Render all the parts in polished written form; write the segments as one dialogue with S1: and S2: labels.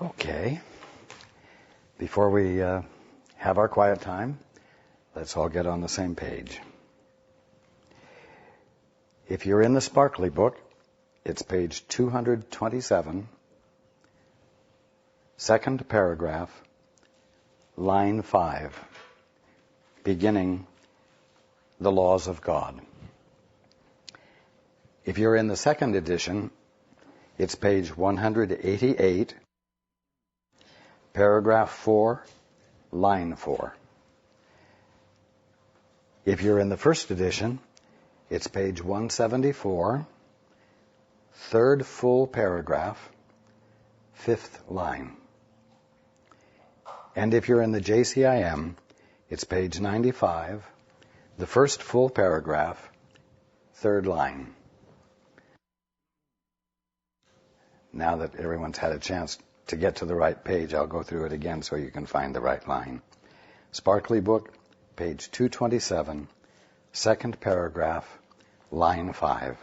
S1: Okay. Before we have our quiet time, let's all get on the same page. If you're in the Sparkly book, it's page 227, second paragraph, line 5, beginning the laws of God. If you're in the second edition, it's page 188, paragraph 4, line 4. If you're in the first edition, it's page 174, third full paragraph, fifth line. And if you're in the JCIM, it's page 95, the first full paragraph, third line. Now that everyone's had a chance to get to the right page, I'll go through it again so you can find the right line. Sparkly book, page 227, second paragraph, line 5.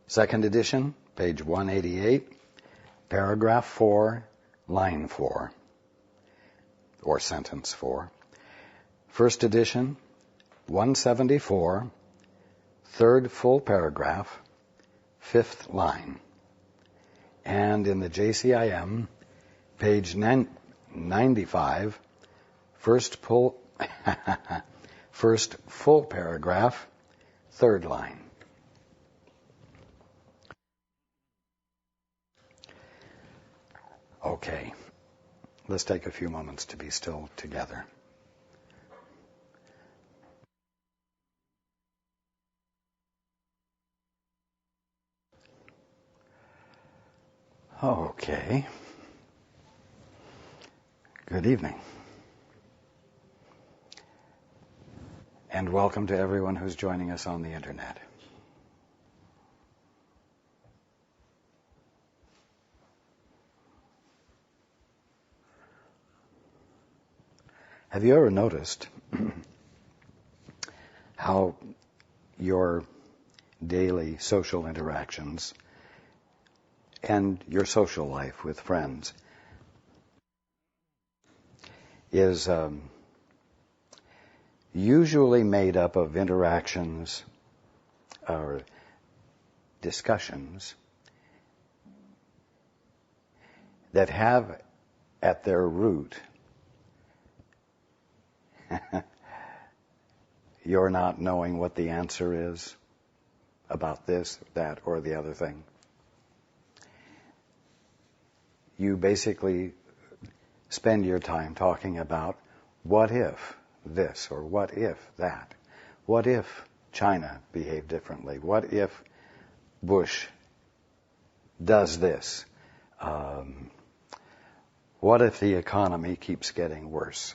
S1: Second edition, page 188, paragraph 4, line 4, or sentence 4. First edition, 174, third full paragraph, fifth line. And in the JCIM, page 95, first full paragraph, third line. Okay, let's take a few moments to be still together. Okay. Good evening. And welcome to everyone who's joining us on the internet. Have you ever noticed how your daily social interactions and your social life with friends is usually made up of interactions or discussions that have at their root you're not knowing what the answer is about this, that, or the other thing. You basically spend your time talking about what if this or what if that? What if China behaved differently? What if Bush does this? What if the economy keeps getting worse?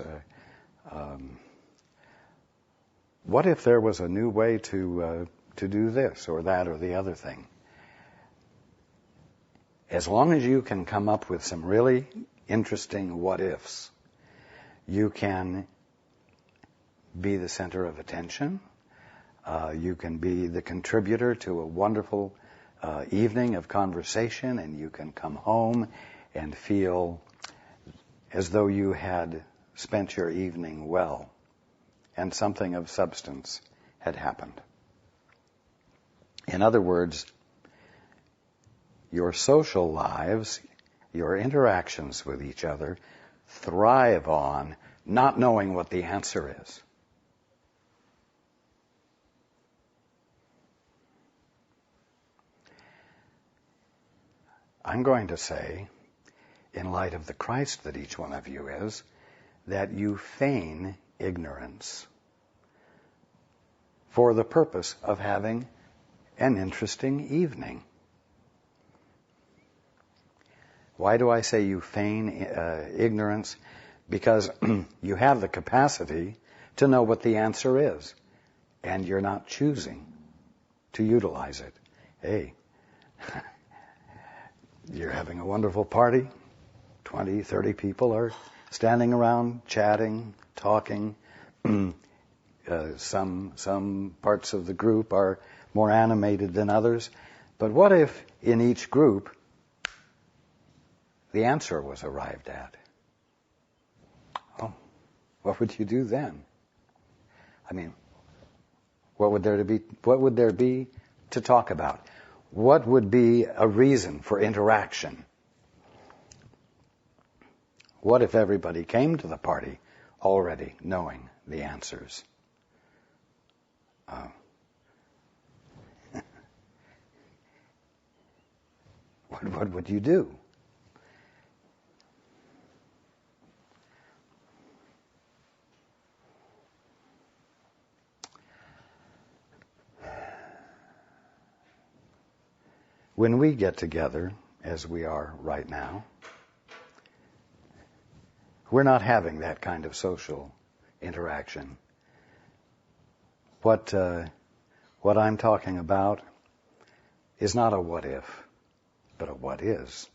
S1: What if there was a new way to do this or that or the other thing? As long as you can come up with some really interesting what-ifs, you can be the center of attention. You can be the contributor to a wonderful evening of conversation, and you can come home and feel as though you had spent your evening well and something of substance had happened. In other words, your social lives, your interactions with each other, thrive on not knowing what the answer is. I'm going to say, in light of the Christ that each one of you is, that you feign ignorance for the purpose of having an interesting evening. Why do I say you feign ignorance? Because you have the capacity to know what the answer is, and you're not choosing to utilize it. Hey, you're having a wonderful party. 20, 30 people are standing around, chatting, talking. Some parts of the group are more animated than others. But what if in each group the answer was arrived at. Oh, what would you do then? I mean, what would there be to talk about? What would be a reason for interaction? What if everybody came to the party already knowing the answers? What would you do? When we get together, as we are right now, we're not having that kind of social interaction. What I'm talking about is not a what if, but a what is.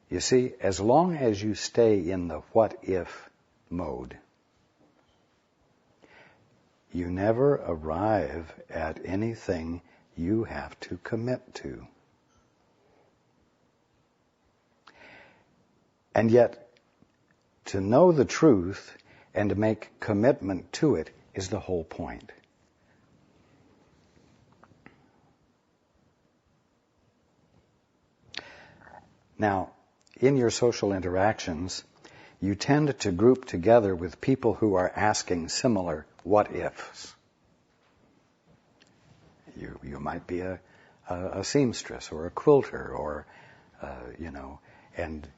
S1: You see, as long as you stay in the what if mode, you never arrive at anything you have to commit to. And yet, to know the truth and to make commitment to it is the whole point. Now, in your social interactions, you tend to group together with people who are asking similar what-ifs. You might be a seamstress or a quilter or, and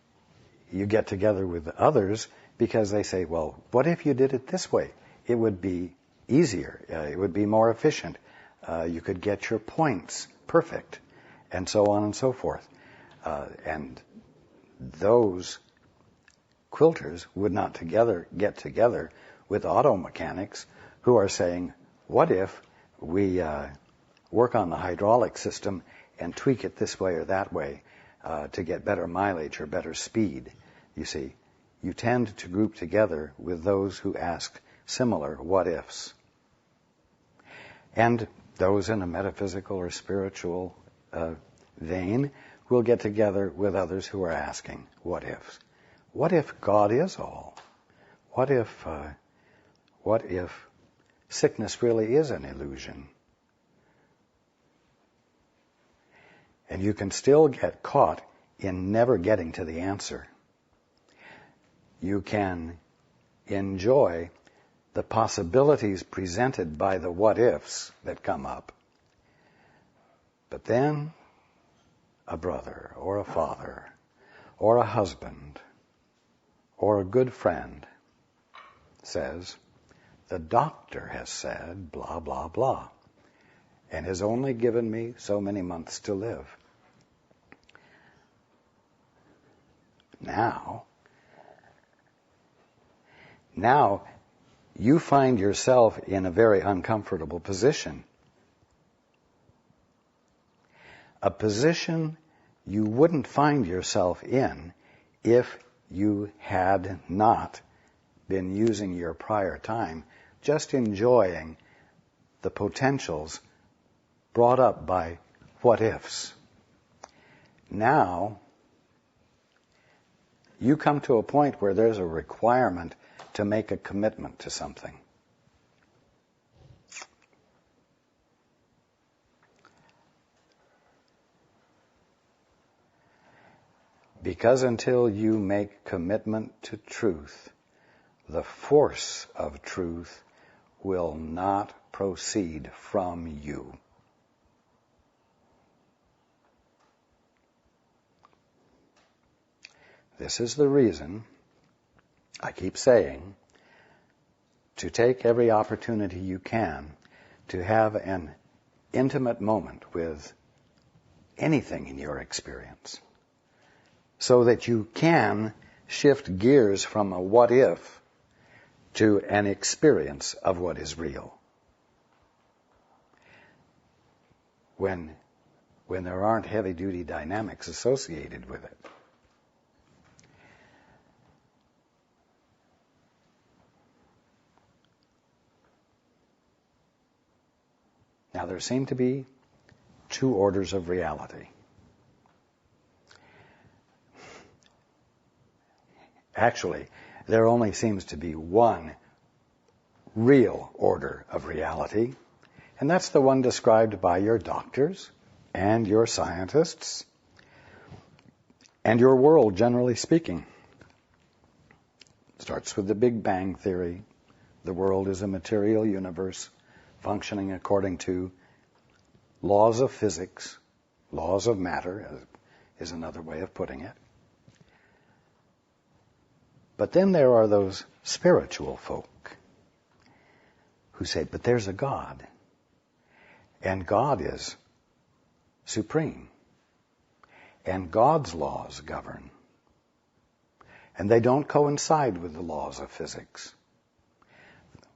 S1: you get together with others because they say, well, what if you did it this way? It would be easier. It would be more efficient. You could get your points perfect, and so on and so forth. And those quilters would not get together with auto mechanics who are saying, what if we work on the hydraulic system and tweak it this way or that way to get better mileage or better speed? You see, you tend to group together with those who ask similar what-ifs. And those in a metaphysical or spiritual vein will get together with others who are asking what-ifs. What if God is all? What if sickness really is an illusion? And you can still get caught in never getting to the answer. You can enjoy the possibilities presented by the what-ifs that come up. But then a brother or a father or a husband or a good friend says, the doctor has said blah, blah, blah, and has only given me so many months to live. Now you find yourself in a very uncomfortable position. A position you wouldn't find yourself in if you had not been using your prior time just enjoying the potentials brought up by what-ifs. Now, you come to a point where there's a requirement to make a commitment to something. Because until you make commitment to truth, the force of truth will not proceed from you. This is the reason I keep saying to take every opportunity you can to have an intimate moment with anything in your experience, so that you can shift gears from a what if to an experience of what is real. When there aren't heavy-duty dynamics associated with it. Now, there seem to be two orders of reality. Actually, there only seems to be one real order of reality, and that's the one described by your doctors and your scientists and your world, generally speaking. It starts with the Big Bang Theory. The world is a material universe functioning according to laws of physics, laws of matter is another way of putting it. But then there are those spiritual folk who say, but there's a God, and God is supreme, and God's laws govern, and they don't coincide with the laws of physics.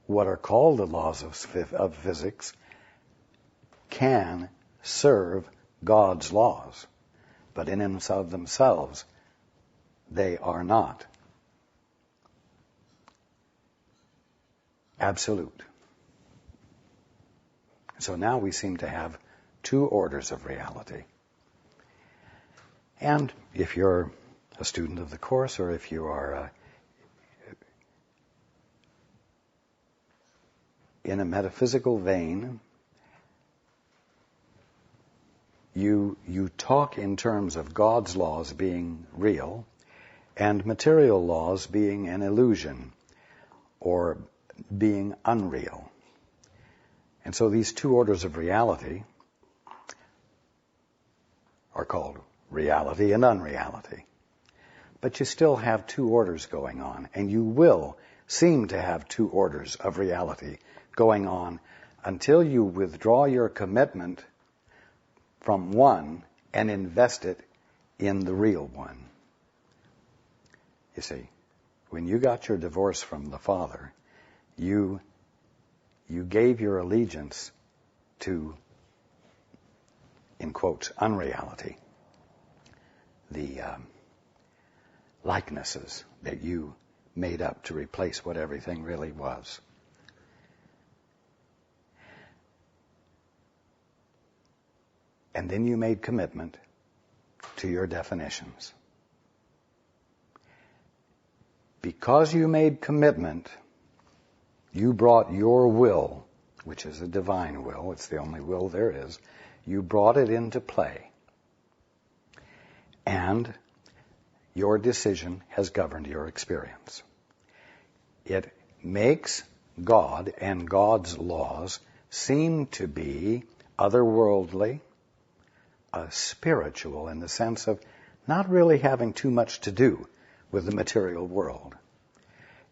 S1: What are called the laws of physics can serve God's laws, but in and of themselves, they are not absolute. So now we seem to have two orders of reality. And if you're a student of the course, or if you are in a metaphysical vein, you talk in terms of God's laws being real and material laws being an illusion or being unreal. And so these two orders of reality are called reality and unreality. But you still have two orders going on, and you will seem to have two orders of reality going on until you withdraw your commitment from one and invest it in the real one. You see, when you got your divorce from the father, you gave your allegiance to, in quotes, unreality, the likenesses that you made up to replace what everything really was. And then you made commitment to your definitions. Because you made commitment, you brought your will, which is a divine will, it's the only will there is, you brought it into play. And your decision has governed your experience. It makes God and God's laws seem to be otherworldly, spiritual in the sense of not really having too much to do with the material world.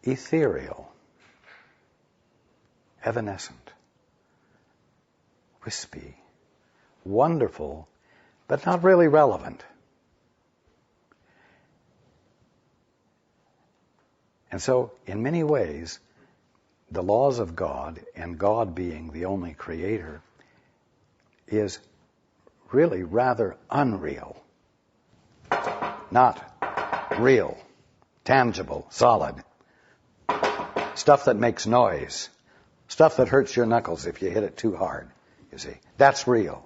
S1: Ethereal, evanescent, wispy, wonderful, but not really relevant. And so, in many ways, the laws of God, and God being the only creator, is really rather unreal. Not real, tangible, solid. Stuff that makes noise. Stuff that hurts your knuckles if you hit it too hard, you see. That's real.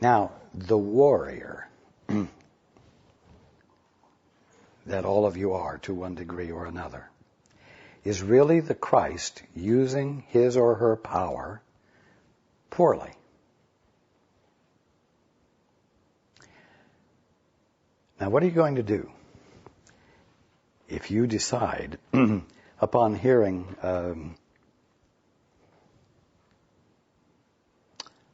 S1: Now, the warrior that all of you are to one degree or another is really the Christ using his or her power poorly. Now, what are you going to do if you decide, upon hearing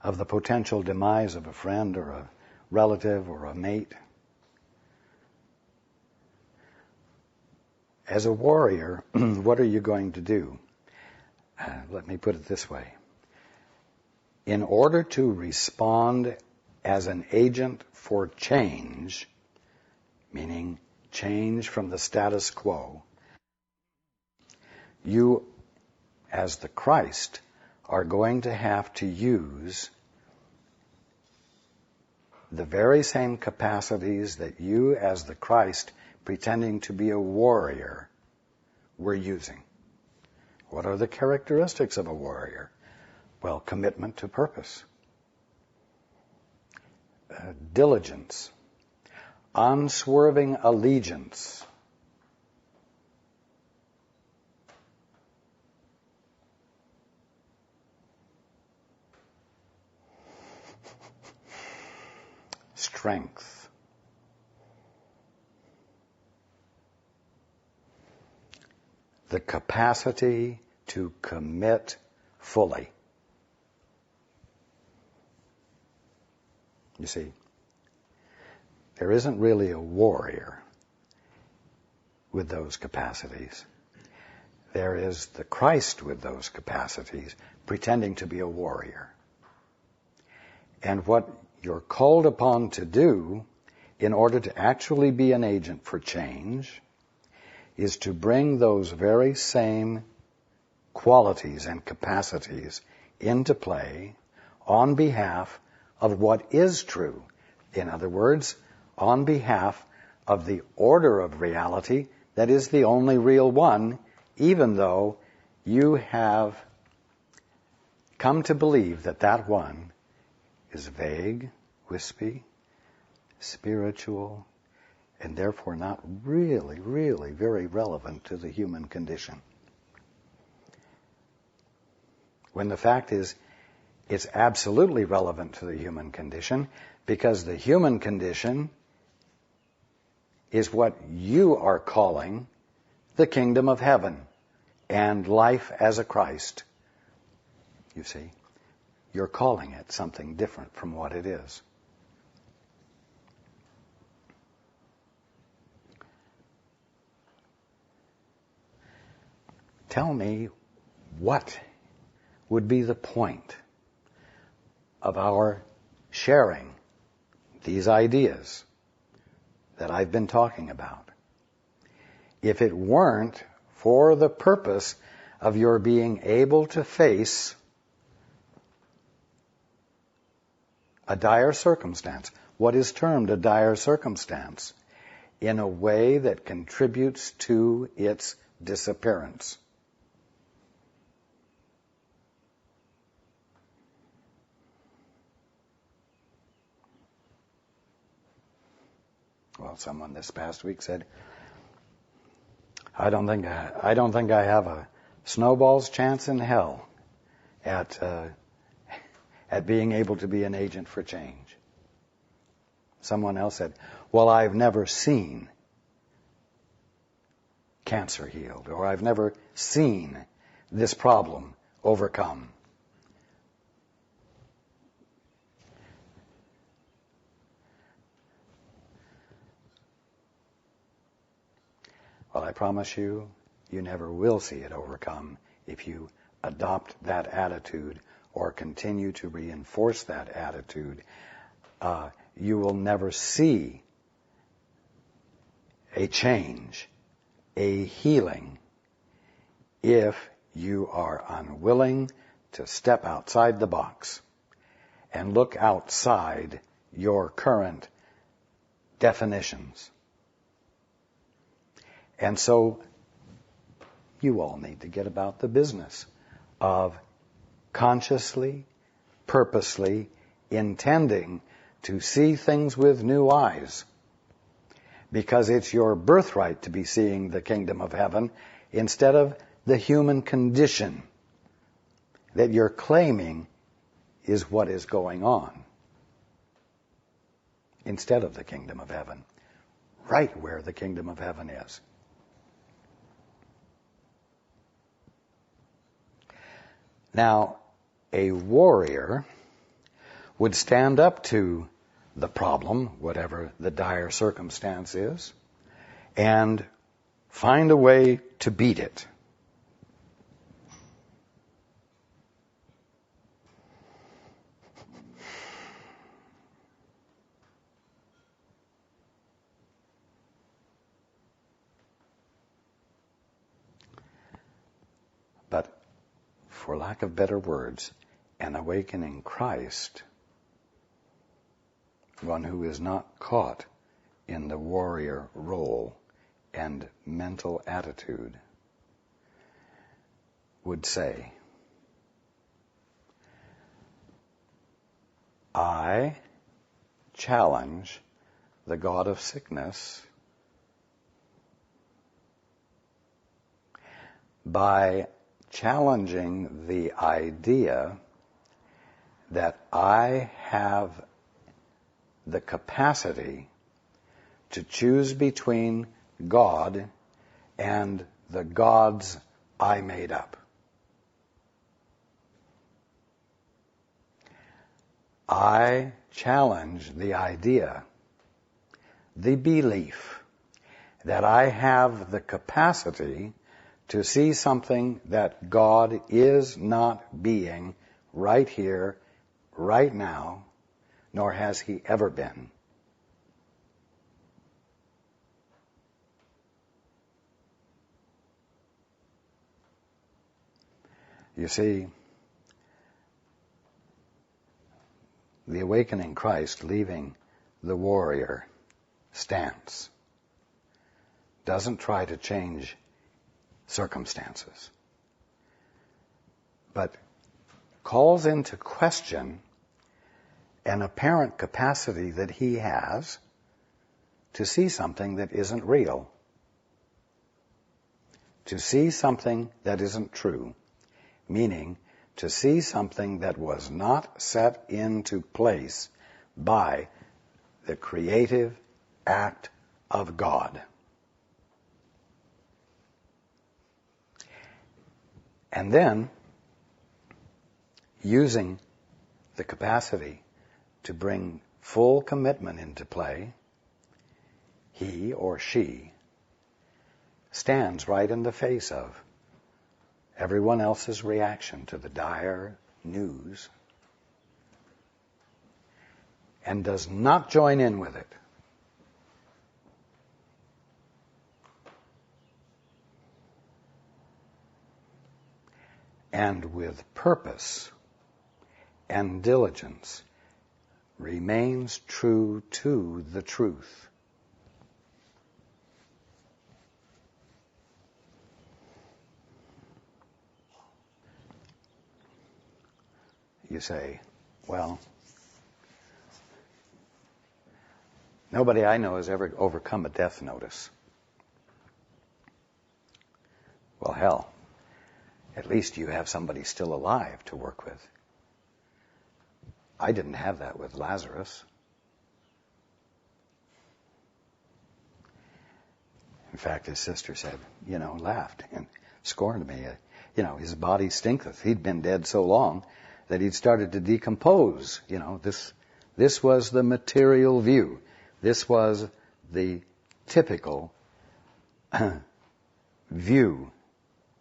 S1: of the potential demise of a friend or a relative or a mate, as a warrior, what are you going to do? Let me put it this way. In order to respond as an agent for change, meaning change from the status quo, you, as the Christ, are going to have to use the very same capacities that you, as the Christ, pretending to be a warrior we're using. What are the characteristics of a warrior? Well, commitment to purpose, diligence, unswerving allegiance, strength, the capacity to commit fully. You see, there isn't really a warrior with those capacities. There is the Christ with those capacities pretending to be a warrior. And what you're called upon to do in order to actually be an agent for change is to bring those very same qualities and capacities into play on behalf of what is true. In other words, on behalf of the order of reality that is the only real one, even though you have come to believe that that one is vague, wispy, spiritual, and therefore not really, really very relevant to the human condition. When the fact is, it's absolutely relevant to the human condition, because the human condition is what you are calling the kingdom of heaven and life as a Christ. You see, you're calling it something different from what it is. Tell me, what would be the point of our sharing these ideas that I've been talking about if it weren't for the purpose of your being able to face a dire circumstance, what is termed a dire circumstance, in a way that contributes to its disappearance. Well, someone this past week said, I don't think I have a snowball's chance in hell at being able to be an agent for change. Someone else said, well, I've never seen cancer healed, or I've never seen this problem overcome. Well, I promise you, you never will see it overcome if you adopt that attitude or continue to reinforce that attitude. You will never see a change, a healing, if you are unwilling to step outside the box and look outside your current definitions. And so you all need to get about the business of consciously, purposely intending to see things with new eyes, because it's your birthright to be seeing the kingdom of heaven instead of the human condition that you're claiming is what is going on, instead of the kingdom of heaven, right where the kingdom of heaven is. Now, a warrior would stand up to the problem, whatever the dire circumstance is, and find a way to beat it. But for lack of better words, an awakening Christ, one who is not caught in the warrior role, and mental attitude would say, I challenge the god of sickness by challenging the idea that I have the capacity to choose between God and the gods I made up. I challenge the idea, the belief, that I have the capacity to see something that God is not being right here, right now, nor has He ever been. You see, the awakening Christ leaving the warrior stance doesn't try to change circumstances, but calls into question an apparent capacity that he has to see something that isn't real, to see something that isn't true, meaning to see something that was not set into place by the creative act of God. And then, using the capacity to bring full commitment into play, he or she stands right in the face of everyone else's reaction to the dire news and does not join in with it. And with purpose and diligence remains true to the truth. You say, well, nobody I know has ever overcome a death notice. Well, hell, at least you have somebody still alive to work with. I didn't have that with Lazarus. In fact, his sister said, laughed and scorned me. His body stinketh. He'd been dead so long that he'd started to decompose. This was the material view. This was the typical view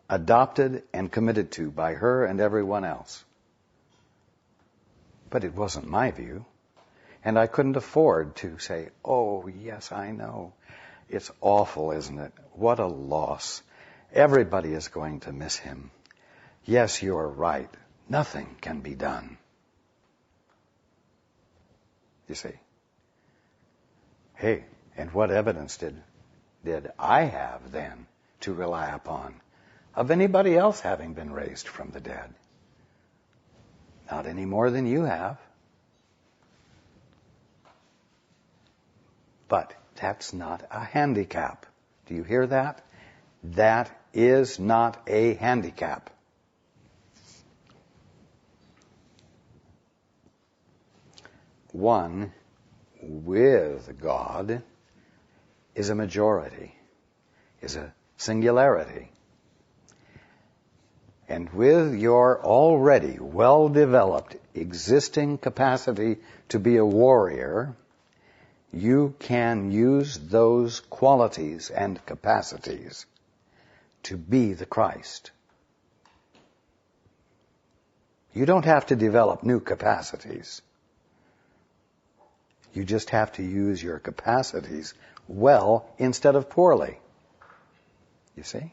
S1: adopted and committed to by her and everyone else. But it wasn't my view. And I couldn't afford to say, oh, yes, I know. It's awful, isn't it? What a loss. Everybody is going to miss him. Yes, you are right. Nothing can be done. You see? Hey, and what evidence did I have then to rely upon of anybody else having been raised from the dead? Not any more than you have. But that's not a handicap. Do you hear that? That is not a handicap. One with God is a majority, is a singularity. And with your already well-developed existing capacity to be a warrior, you can use those qualities and capacities to be the Christ. You don't have to develop new capacities. You just have to use your capacities well instead of poorly. You see?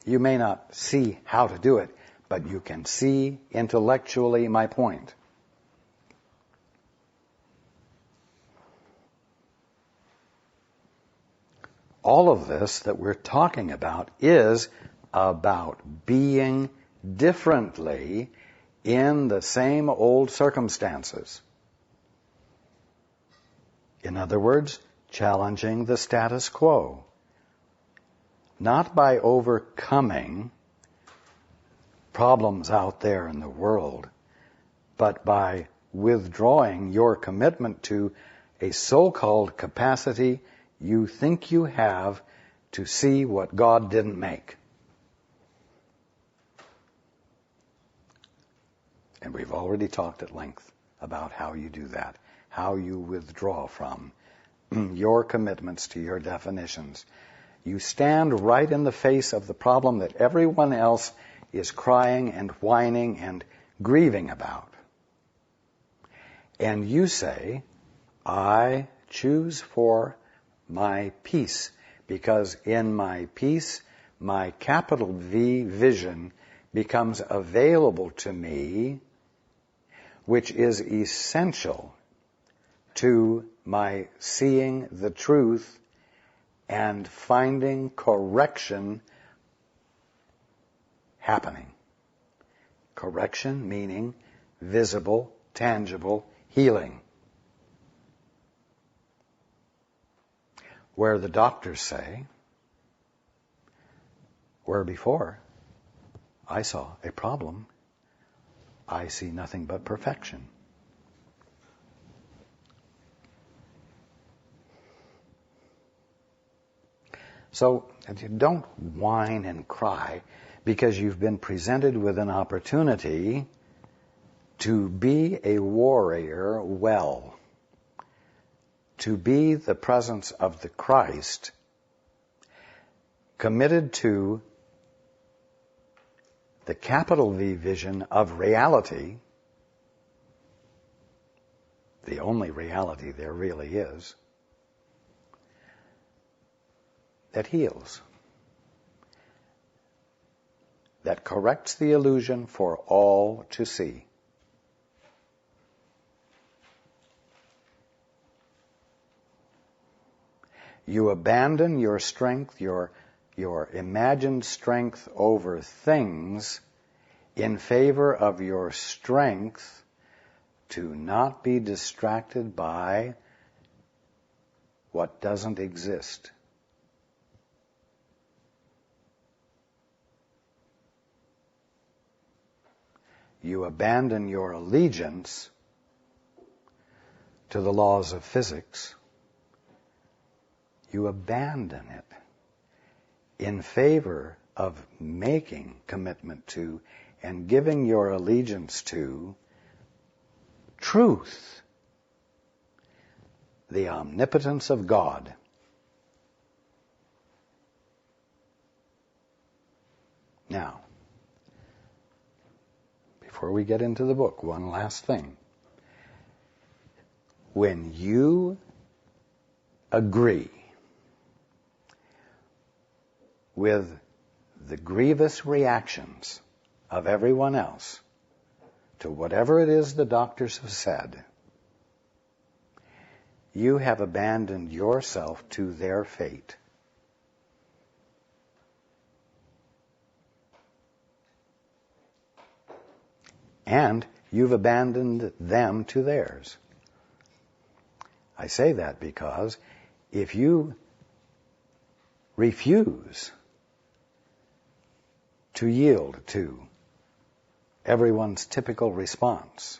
S1: You may not see how to do it, but you can see intellectually my point. all of this that we're talking about is about being differently in the same old circumstances. In other words, challenging the status quo. Not by overcoming problems out there in the world, but by withdrawing your commitment to a so-called capacity you think you have to see what God didn't make. And we've already talked at length about how you do that, how you withdraw from your commitments to your definitions. You stand right in the face of the problem that everyone else is crying and whining and grieving about. And you say, I choose for my peace, because in my peace, my capital V vision becomes available to me, which is essential to my seeing the truth and finding correction happening. Correction meaning visible, tangible healing. Where the doctors say, where before I saw a problem, I see nothing but perfection. So don't whine and cry because you've been presented with an opportunity to be a warrior well, to be the presence of the Christ, committed to the capital V vision of reality, the only reality there really is, that heals, that corrects the illusion for all to see. You abandon your strength, your imagined strength over things in favor of your strength to not be distracted by what doesn't exist. You abandon your allegiance to the laws of physics. You abandon it in favor of making commitment to and giving your allegiance to truth, the omnipotence of God. Now, before we get into the book, one last thing. When you agree with the grievous reactions of everyone else to whatever it is the doctors have said, you have abandoned yourself to their fate. And you've abandoned them to theirs. I say that because if you refuse to yield to everyone's typical response,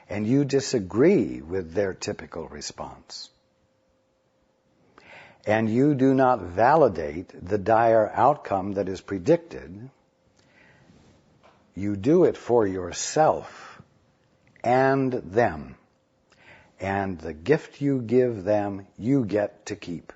S1: and you disagree with their typical response, and you do not validate the dire outcome that is predicted, you do it for yourself and them. And the gift you give them, you get to keep.